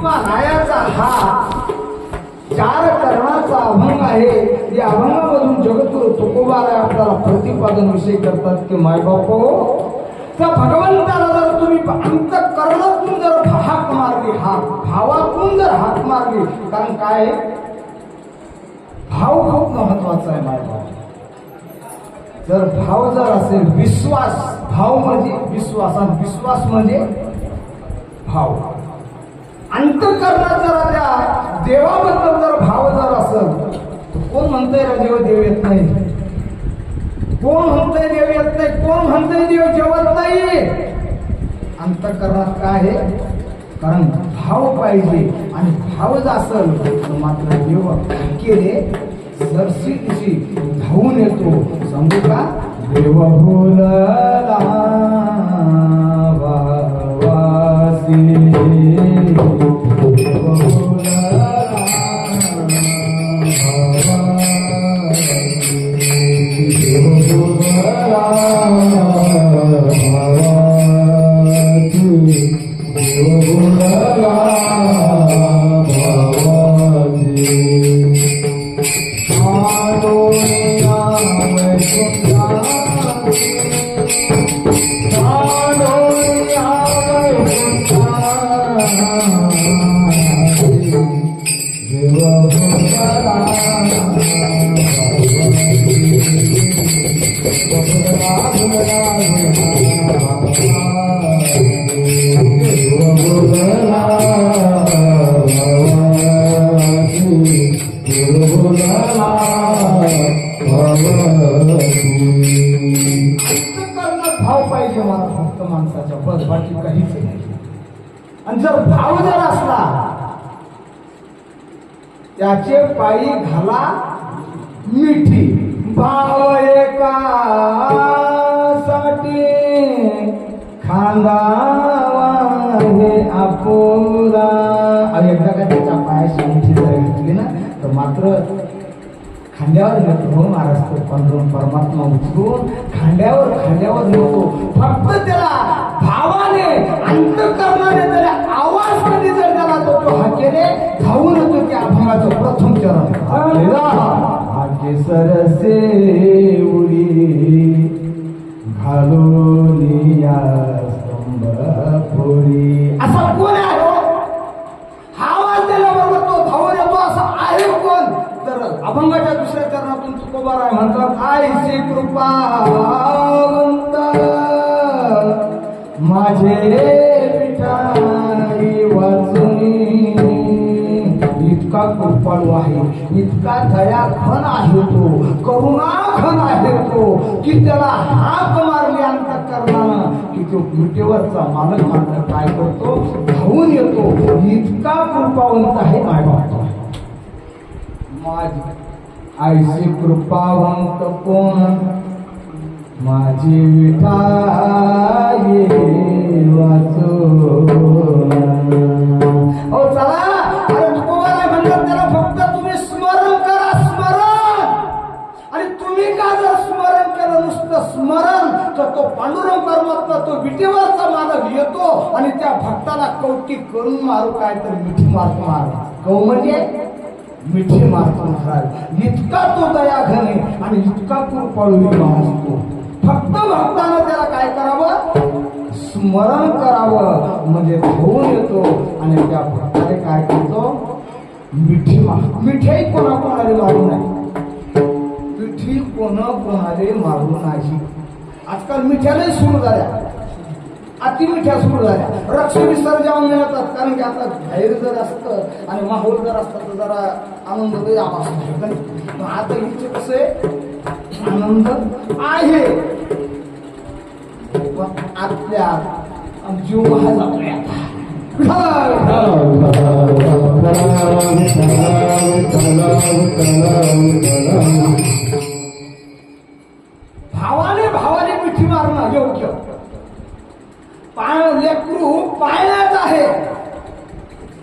नायाचा हा चार करणाचा अभंग आहे. या अभंगामधून जगद्गुरु तुकोबाराय आपल्याला प्रतिपादन विषय करतात की मायबाप त्या भगवंताला जर तुम्ही अंतःकरणातून जर हाक मारली, भावातून जर हाक मारली, कारण काय भाव खूप महत्वाचा आहे मायबाप. जर भाव जर असेल, विश्वास, भाव म्हणजे विश्वास आणि विश्वास म्हणजे भाव. अंतःकरणात जर त्या देवाबद्दल जर भाव जर असेल, कोण म्हणतंय रे देव येत नाही, कोण म्हणतंय देव येत नाही, कोण म्हणतंय देव जेवत नाही. अंतःकरणात काय आहे, कारण भाव पाहिजे आणि भाव जर असेल तर मात्र देव केले सरशी दिशी धावून येतो. सांगू का, देव बोलला वासी, भाव पाहिजे मला फक्त माणसाच्या, बस बाकी काहीच नाही. आणि जर भाव जर असला त्याचे पायी घाला मिठी. भाव एकासाठी खांदावा हे आपुला. एकदा का त्याच्या पायाशी मिठी जर घेतली ना तर मात्र खांद्यावर घेतो महाराज. तो पांडुरंग परमात्मा उचलून खांद्यावर नेतो. फक्त त्याला भावाने अंतःकरणाने त्याला आवाज मध्ये जर त्याला तो हाकेने धावून येतो. त्या अभंगाचं प्रथम चरण हाके सरसे उडी घालून या स्तंभपुरी. असा कोण आहे हो? हा आवाज दिल्याबरोबर तो धावून येतो असा आहे कोण? तर अभंगाच्या दुसऱ्या चरणातून तुकोबाराय म्हणतात, आईची कृपावंत माझे विठाई वाचुनी. इतका कृपाळू आहे, इतका दयाघन आहे तो, करुणाघन आहे तो, की त्याला हाक मारली अंतःकरणानं की तो विटेवरचा मालक मात्र काय करतो, धावून येतो. इतका कृपावंत आहे मायबाप. माझी आईची कृपावंत कोण, माझी विठाई वाचून. ओ चला, अरे तुकोबाराय म्हणतात त्याला फक्त तुम्ही स्मरण करा, स्मरण. आणि तुम्ही का जर स्मरण केलं, नुसतं स्मरण, तर तो पांडुरंग परमात्मा तो विटेवरचा मालक येतो आणि त्या भक्ताला कौतिक करून मारू काय तर मिठी मारतो महाराज. कौ म्हणजे मिठी मारतो महाराज. इतका तो दयाघन आहे आणि इतका कृपाळू असतो. फक्त भक्तानं त्याला काय करावं, स्मरण करावं, म्हणजे धावून येतो आणि त्या भक्ताने काय करतो, मिठी मारतो. मिठी कोणाकोणाला मारू नाही, मिठी कोणाकोणाला मारू नाही. आजकाल मिठ्यालाही सुरू झाल्या, अति मिठ्या सुरू झाल्या. रक्ष विसर्जन मिळतात, कारण की आता बाहेर जर असतं आणि माहोल जर असतं तर जरा आनंद असतो. आता हिचे कसे आनंद आहे आतल्या जीव जातोय. भावाने मिठी मारणं योग्य. लेकरू पाळण्यात आहे,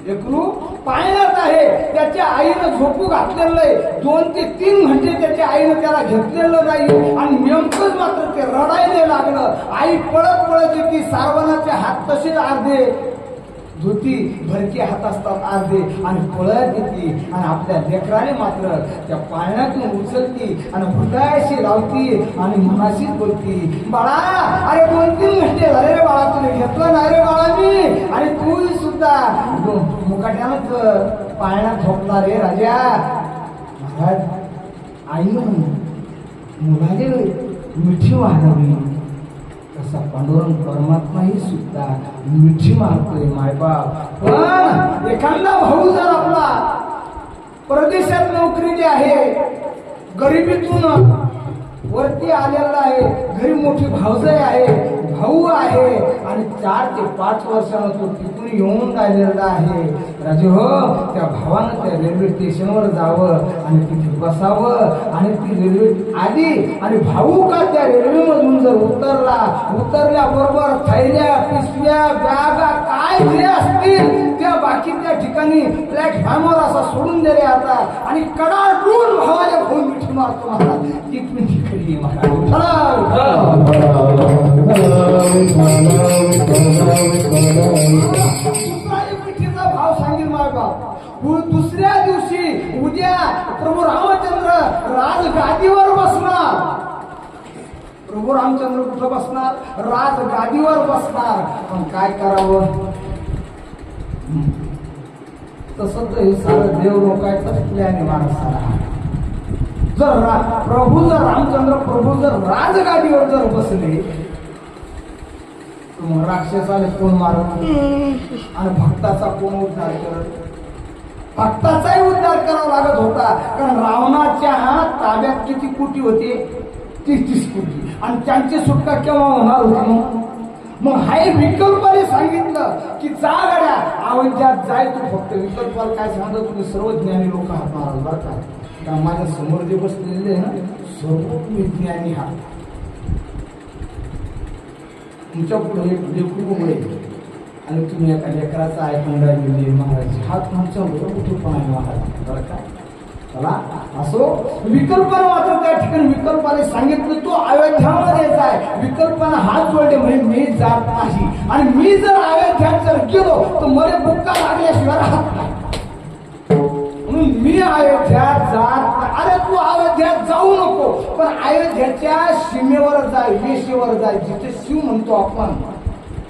लेकरू पाळण्यात आहे. त्याच्या आईनं झोपू घातलेलं आहे, 2 ते 3 घंटे त्याच्या आईनं त्याला घेतलेलं नाही आणि नेमकंच मात्र ते रडायला लागलं. आई पळत येते, सारवणाचे हात तसेच अर्धे धोती भरके हात असतात अर्धे आणि पळत येते आणि आपल्या लेकराने मात्र त्या पाळण्यातून उचलती आणि हृदयाशी लावती आणि मनाशीच बोलती, बाळा अरे 2-3 घंटे झाले रे बाळा, तुला घेतलं नाही रे बाळा मी, आणि तू सुद्धा मुकाट्यानंच पाळण्यात झोपला रे राजा. महाराज आईनं मुलाने मिठी वाढवली, तसा पांडुरंग परमात्माही सुद्धा मिठी मारतोय मायबाप. पण एखादा भाऊ जर आपला परदेशात नोकरीची आहे, गरिबीतून वरती आलेला आहे, घरी मोठी भाऊजाई आहे, भाऊ आहे, आणि 4 ते 5 वर्षानं तो तिथून येऊन राहिलेला आहे. राजे हो, त्या भावानं त्या रेल्वे स्टेशनवर जावं आणि तिथे बसावं, आणि ती रेल्वे आली आणि भाऊ का त्या रेल्वेमधून जर उतरल्याबरोबर थैल्या, पिशव्या, बॅगा काय जे असतील त्या बाकी त्या ठिकाणी प्लॅटफॉर्मवर असा सोडून दिले आता, आणि कडाडून भावाला फोन मिठी मारतो मला तिथून तिकडे मिठीचा भाव सांगेल मायबाप. दुसऱ्या दिवशी उद्या प्रभू रामचंद्र राजगादीवर बसणार. प्रभू रामचंद्र कुठं बसणार? राजगादीवर बसणार. पण काय करावं? तसं तर हे सारं देव लोकांचं प्लॅन आहे माणसाला. जर रामचंद्र प्रभू जर राजगादीवर जर बसले तर मग राक्षसाला कोण मारत आणि भक्ताचा कोण उद्धार करत? भक्ताचाही उद्धार करावा लागत होता, कारण रावणाच्या ताब्यात किती कोटी होते? 30 कोटी, आणि त्यांची सुटका केव्हा होणार होती? मग हाय विकल्पाने सांगितलं की जा गड्या अयोध्यात जाय तू. फक्त विकल्पाला काय सांगतो, तुम्ही सर्व ज्ञानी लोक हात माराल बरं का. कारण माझ्या समोर जे बसलेले ना सर्व विज्ञानी हात. तुमच्या पुढे एक लेकरू उघडे आणि तुम्ही एका लेकराचा ऐकून राहिलेले महाराज हात मागच्यावर कुठे पण आहे महाराज बरं का. चला असो, विकल्पानं मात्र त्या ठिकाणी विकल्पाने सांगितलं तू अयोध्यामध्ये जाय. विकल्पानं हात जोडले म्हणजे मी जात नाही, आणि मी जर अयोध्यात जर गेलो तर मला बुक्का लागल्याशिवाय राहत नाही, म्हणून मी अयोध्यात जात. अरे तू अयोध्यात जाऊ नको, पण अयोध्याच्या सीमेवर जाय, वेशीवर जाय, जिथे शिव म्हणतो आपण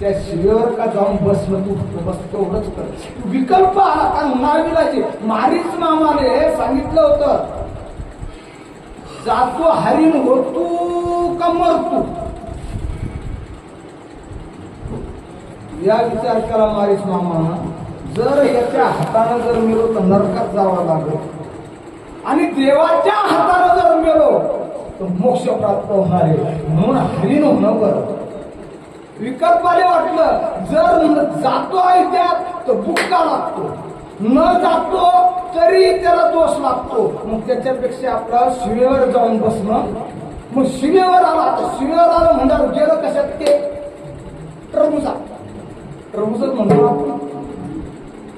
त्या शिवेवर का जाऊन बसलं तू. बस तेवढंच कर. विकल्प आला कारण नाविलाचे मारीच मामाने सांगितलं होतं, जातो हरिण होतो का मरतो. या विचार केला मारीच मामानं, जर याच्या हातानं जर मिळो तर नरकात जावं लागेल, आणि देवाच्या हातानं जर मिळो तर मोक्ष प्राप्त होणार आहे, म्हणून हरिण होणं बरं. विकल्पाने वाटलं जर जातो आहे त्यात तर बुक्का लागतो, न जातो तरी त्याला दोष लागतो. मग त्याच्यापेक्षा आपलं शिवेवर जाऊन बसणं. मग शिवेवर आला तर शिवेवर आलं म्हणणार गेलं कशात ते टरबुजात म्हणतो आपण.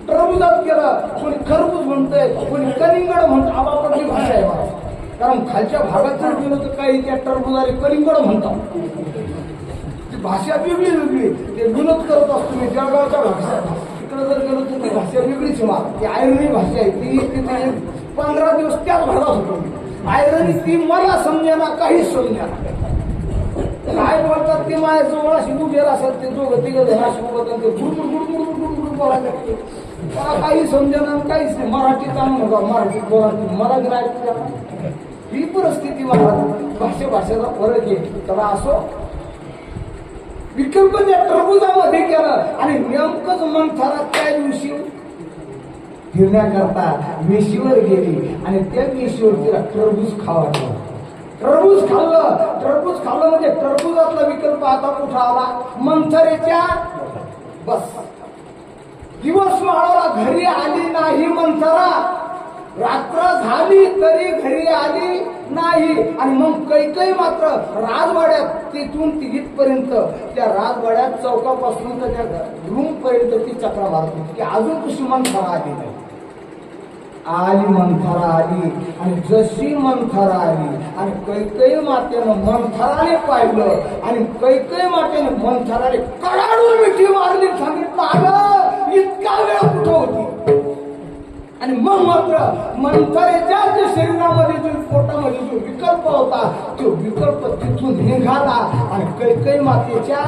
टरबुजात गेलं, कोणी खरबूज म्हणतंय, कोणी कलिंगड म्हणतो. आबापडली भाषा आहे मला, कारण खालच्या भागात जर गेलो तर काही त्या टरबुजाला कलिंगड म्हणतात. भाषा वेगळी ते विनोद करत असतो. मी जळगावच्या भाषा तिकडे जर गेलो तर ती भाषा वेगळीच होणार. ती आयरणी भाषा आहे ती. 15 दिवस त्याच भागात होतो. आयरणी ती मला समजेना, काहीच समजेना. काय बोलतात ते माझ्या जवळ अशी उभेर असतात, ते दोघं तिघं जण अशी उभं ते गुडगुड गुडगुड गुडगुड बोलायला लागते. मला काही समजेना, काहीच नाही. मराठी चांगलं होता, मराठी बोला, मराठी राहायचं. ही परिस्थिती मला भाषेचा फरक आहे. त्याला असो विकल्प त्या टरबुजामध्ये केलं, आणि नेमकंच मंथरा त्या दिवशी फिरण्याकरता वेशीवर गेली, आणि त्या वेशीवर तिला टरबूज खावायचं. टरबूज खाल्लं म्हणजे टरबुजातला विकल्प आता कुठं आला? मंथरेच्या. बस दिवस माळाला घरी आली नाही मंथरा, रात्र झाली तरी घरी आली नाही. आणि मग कैकई मात्र राजवाड्यात तिथून तिथपर्यंत त्या राजवाड्यात चौकापासून तर त्या रूम पर्यंत ती चक्रा मारत होती की अजून कशी मंथरा आली नाही. आली मंथरा आली, आणि जशी मंथरा आली आणि कैकई मातेनं मंथराने पाहिलं, आणि कैकई मातेनं मंथराने कडाडून मिठी मारली. सांगितलं आलं इतका वेळ कुठं होती. आणि मग मात्र मंथरेच्या जे शरीरामध्ये जो पोटामध्ये जो विकल्प होता तो विकल्प तिथून निघाला आणि कैकई मातेच्या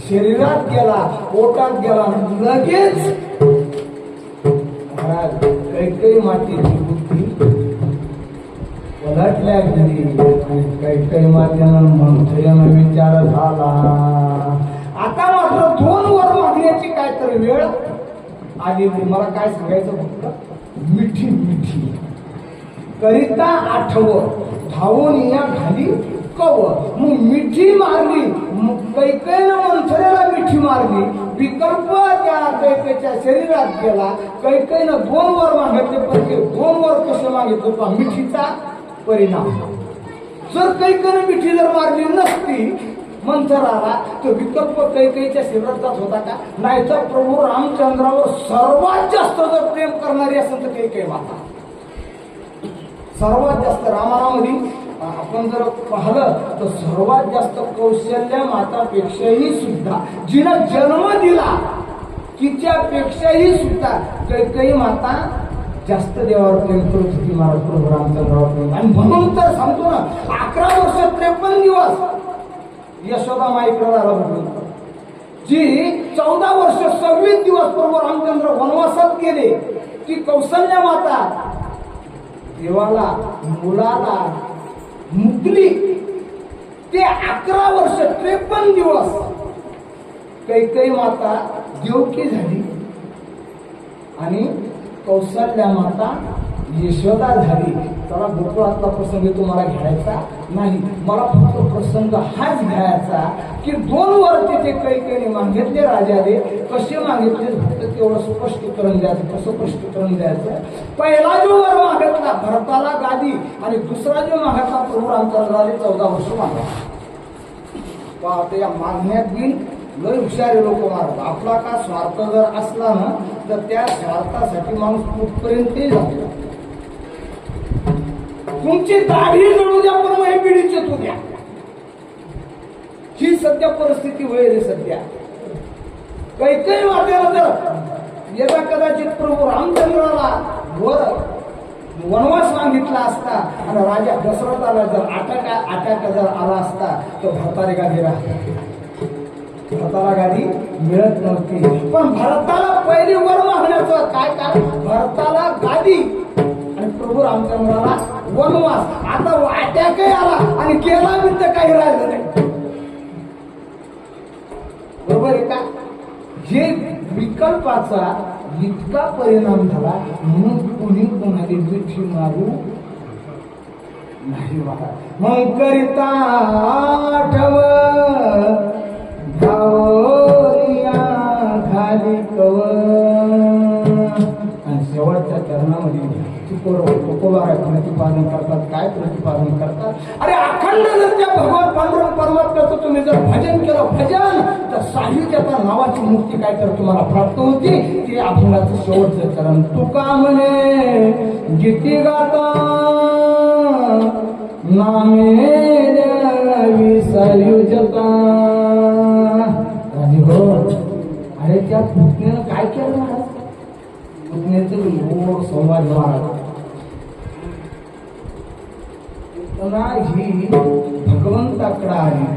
शरीरात गेला, पोटात गेला. लगेच महाराज कैकई मातेची बुद्धी पलटल्या गेली आणि कैकई मातेनं मंथरेनं विचार झाला. आता मात्र 2 वर मागण्याची काय तर वेळ आली. मला काय सांगायचं फक्त मिठी मिठी करिता आठव धावून या घाली कव. मग मिठी मारली, कैकईनं मंथरेला मिठी मारली. विकल्प त्या कैकईच्या शरीरात गेला. कैकईनं 2 वर मागितले, पण ते 2 वर कसे मागितले पहा मिठीचा परिणाम. जर कैकईनं मिठी जर मारली नसती मंथराला तर विकल्प कैकईच्या शरीरात जात होता का? नाही. तर प्रभू रामचंद्रावर सर्वात जास्त जर प्रेम करणारी असेल तर कैकई माता. सर्वात जास्त रामायणामध्ये आपण जर पाहिलं तर सर्वात जास्त कौशल्या मातापेक्षाही सुद्धा जिनं जन्म दिला तिच्यापेक्षाही सुद्धा कैकई माता जास्त देवावर प्रेम करत होती महाराज प्रभू रामचंद्रावर प्रेम. आणि म्हणून तर सांगतो ना 11 वर्ष 53 दिवस यशोदा माईकडे झाला म्हणून जी 14 वर्ष 26 दिवस प्रभू रामचंद्र वनवासात गेले. ती कौशल्या माता देवाला मुलाला मुकली. ते 11 वर्ष 53 दिवस कैकई माता देवकी झाली आणि कौशल्या माता यशोदा झाली. त्याला गोकुळातला प्रसंग तुम्हाला घ्यायचा नाही. मला फक्त प्रसंग हाच घ्यायचा की 2 वर तिथे कैकईने मागितले. राजाने कसे मागितले फक्त तेवढं स्पष्टीकरण द्यायचं. कसं स्पष्टीकरण द्यायचं? पहिला जो वर मागितला भरताला गादी आणि दुसरा जो मागितला प्रभू रामचंद्राने 14 वर्ष मागला. पाहते या मागण्यात बी लय हुशारी लोक मारतात. आपला का स्वार्थ जर असला ना तर त्या स्वार्थासाठी माणूस कुठपर्यंतही जातो. तुमची दाढी जळू द्या पण वही पिढीचे तू द्या. ही सध्या परिस्थिती होईल. सध्या कैकई मातेला जर यदा कदाचित प्रभू रामचंद्राला वर वनवास मागितला असता आणि राजा दशरथाला जर आटाका जर आला असता तर भरताला गादी राहते. भरताला गादी मिळत नव्हती. पण भरताला पहिली वर मागण्याचं काय काय? भरताला गादी आणि प्रभू रामचंद्राला वनवास. आता अटॅकही आला आणि केला बी तर काही राहिलं नाही. बरोबर आहे का? जे विकल्पाचा इतका परिणाम झाला म्हणून कोणी कोणाची मिठी मारू नाही. मग करिता आठव धावोनिया खाली कव. आणि शेवटच्या चरणामध्ये प्रतिपादन करतात. काय प्रतिपादन करतात? अरे अखंड जर त्या भगवान पांडुरंग परमात्म्याचं तुम्ही जर भजन केलं भजन तर साहित्या नावाची मुक्ती काय तर तुम्हाला प्राप्त होती. ते अभंगाचं शेवटचं चरण. तुका म्हणे गीती गाता नामे विसयुजता. हो अरे त्या पुतण्यानं काय केलं महाराज? पुतण्याचं लोक संवाद महाराज ही भगवंताकडे आली.